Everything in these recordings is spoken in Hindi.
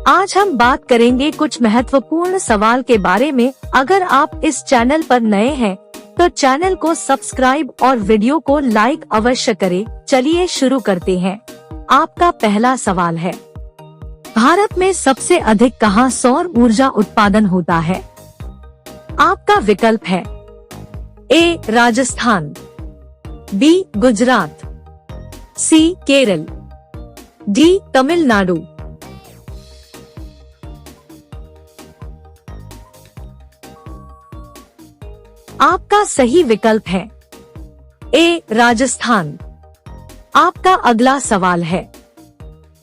आज हम बात करेंगे कुछ महत्वपूर्ण सवाल के बारे में। अगर आप इस चैनल पर नए हैं तो चैनल को सब्सक्राइब और वीडियो को लाइक अवश्य करें। चलिए शुरू करते हैं। आपका पहला सवाल है, भारत में सबसे अधिक कहाँ सौर ऊर्जा उत्पादन होता है? आपका विकल्प है ए राजस्थान, बी गुजरात, सी केरल, डी तमिलनाडु। आपका सही विकल्प है ए राजस्थान। आपका अगला सवाल है,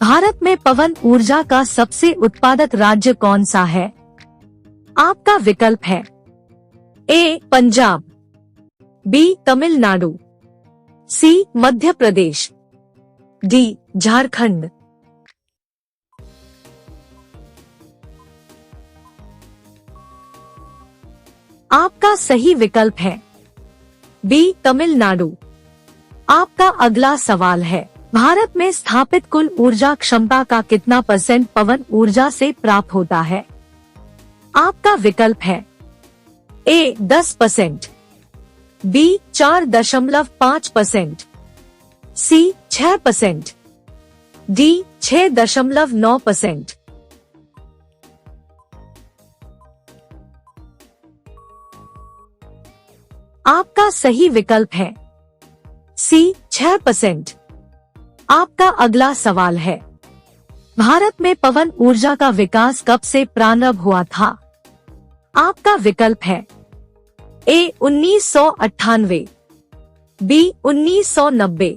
भारत में पवन ऊर्जा का सबसे उत्पादक राज्य कौन सा है? आपका विकल्प है ए पंजाब, बी तमिलनाडु, सी मध्य प्रदेश, डी झारखंड। आपका सही विकल्प है बी तमिलनाडु। आपका अगला सवाल है, भारत में स्थापित कुल ऊर्जा क्षमता का कितना % पवन ऊर्जा से प्राप्त होता है? आपका विकल्प है ए 10%, बी 4.5%, सी 6%, डी 6.9%। आपका सही विकल्प है सी 6%। आपका अगला सवाल है, भारत में पवन ऊर्जा का विकास कब से प्रारंभ हुआ था? आपका विकल्प है ए 1998, बी 1990,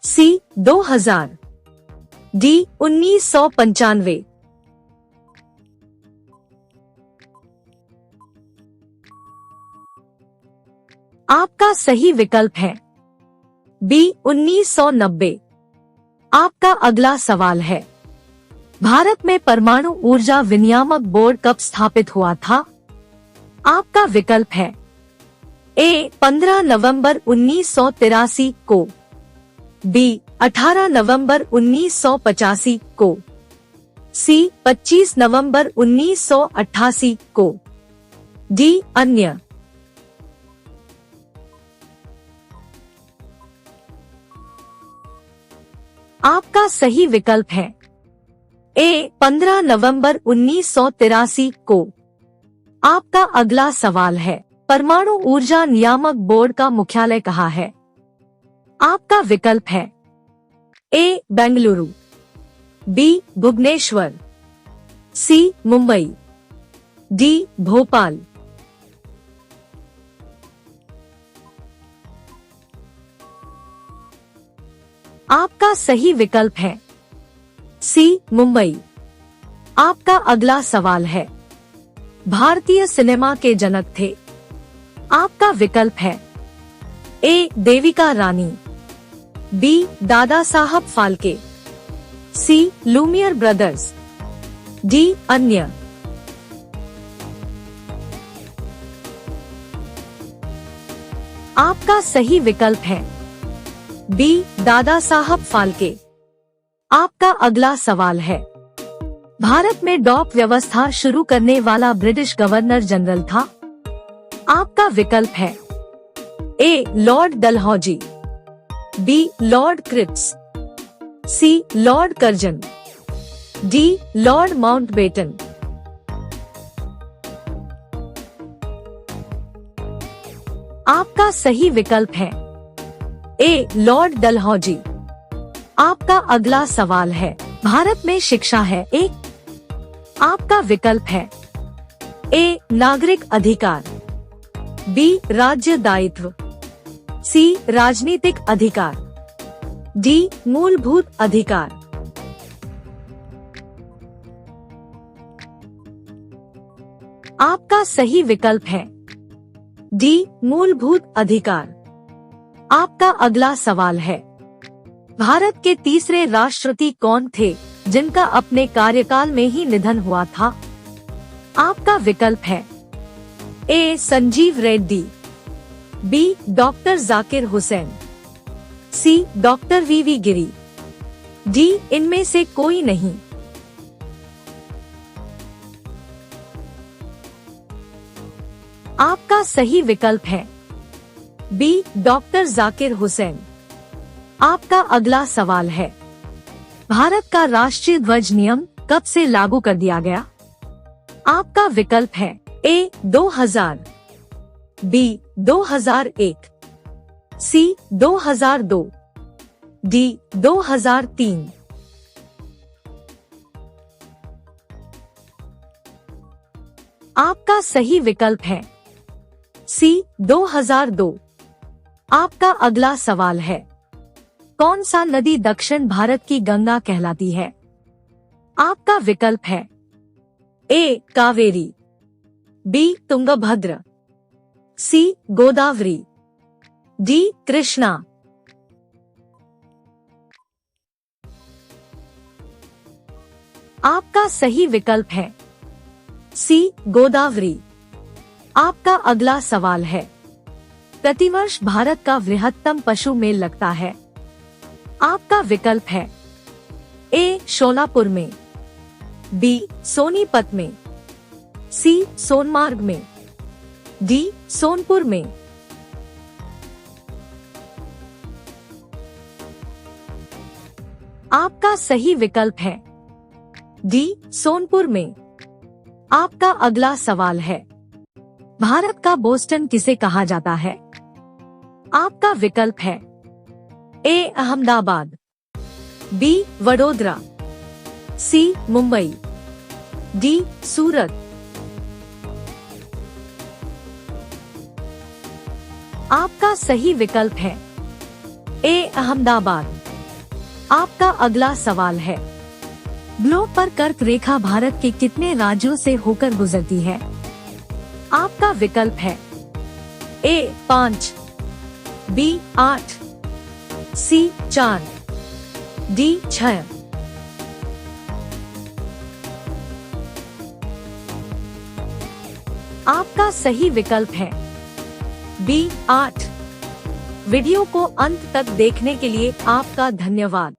सी 2000, डी 1995। आपका सही विकल्प है बी 1990। आपका अगला सवाल है, भारत में परमाणु ऊर्जा विनियामक बोर्ड कब स्थापित हुआ था? आपका विकल्प है ए 15 नवंबर 1983 को, बी 18 नवंबर 1985 को, सी 25 नवंबर 1988 को, डी अन्य। आपका सही विकल्प है ए 15 नवंबर 1983 को। आपका अगला सवाल है, परमाणु ऊर्जा नियामक बोर्ड का मुख्यालय कहाँ है? आपका विकल्प है ए बेंगलुरु, बी भुवनेश्वर, सी मुंबई, डी भोपाल। आपका सही विकल्प है सी मुंबई। आपका अगला सवाल है, भारतीय सिनेमा के जनक थे? आपका विकल्प है ए देविका रानी, बी दादा साहब फाल्के, सी लूमियर ब्रदर्स, डी अन्य। आपका सही विकल्प है बी दादा साहब फाल्के। आपका अगला सवाल है, भारत में डॉक व्यवस्था शुरू करने वाला ब्रिटिश गवर्नर जनरल था? आपका विकल्प है A Lord Dalhousie, B Lord Cripps, C Lord Curzon, D Lord Mountbatten. आपका सही विकल्प है ए लॉर्ड डलहौजी। आपका अगला सवाल है, भारत में शिक्षा है एक? आपका विकल्प है ए नागरिक अधिकार, बी राज्य दायित्व, सी राजनीतिक अधिकार, डी मूलभूत अधिकार। आपका सही विकल्प है डी मूलभूत अधिकार। आपका अगला सवाल है, भारत के तीसरे राष्ट्रपति कौन थे जिनका अपने कार्यकाल में ही निधन हुआ था? आपका विकल्प है ए संजीव रेड्डी, बी डॉक्टर जाकिर हुसैन, सी डॉक्टर वीवी गिरी, डी इनमें से कोई नहीं। आपका सही विकल्प है बी डॉक्टर जाकिर हुसैन। आपका अगला सवाल है, भारत का राष्ट्रीय ध्वज नियम कब से लागू कर दिया गया? आपका विकल्प है ए 2000, बी 2001, सी 2002, डी 2003। आपका सही विकल्प है सी 2002। आपका अगला सवाल है, कौन सा नदी दक्षिण भारत की गंगा कहलाती है? आपका विकल्प है ए कावेरी, बी तुंगभद्र, सी गोदावरी, डी कृष्णा। आपका सही विकल्प है सी गोदावरी। आपका अगला सवाल है, प्रतिवर्ष भारत का वृहत्तम पशु मेल लगता है? आपका विकल्प है ए शोलापुर में, बी सोनीपत में, सी सोनमार्ग में, डी सोनपुर में। आपका सही विकल्प है डी सोनपुर में। आपका अगला सवाल है, भारत का बोस्टन किसे कहा जाता है? आपका विकल्प है ए अहमदाबाद, बी वडोदरा, सी मुंबई, डी सूरत। आपका सही विकल्प है ए अहमदाबाद। आपका अगला सवाल है, ग्लोब पर कर्क रेखा भारत के कितने राज्यों से होकर गुजरती है? आपका विकल्प है ए 5, बी 8, सी 4, डी 6। आपका सही विकल्प है बी 8। वीडियो को अंत तक देखने के लिए आपका धन्यवाद।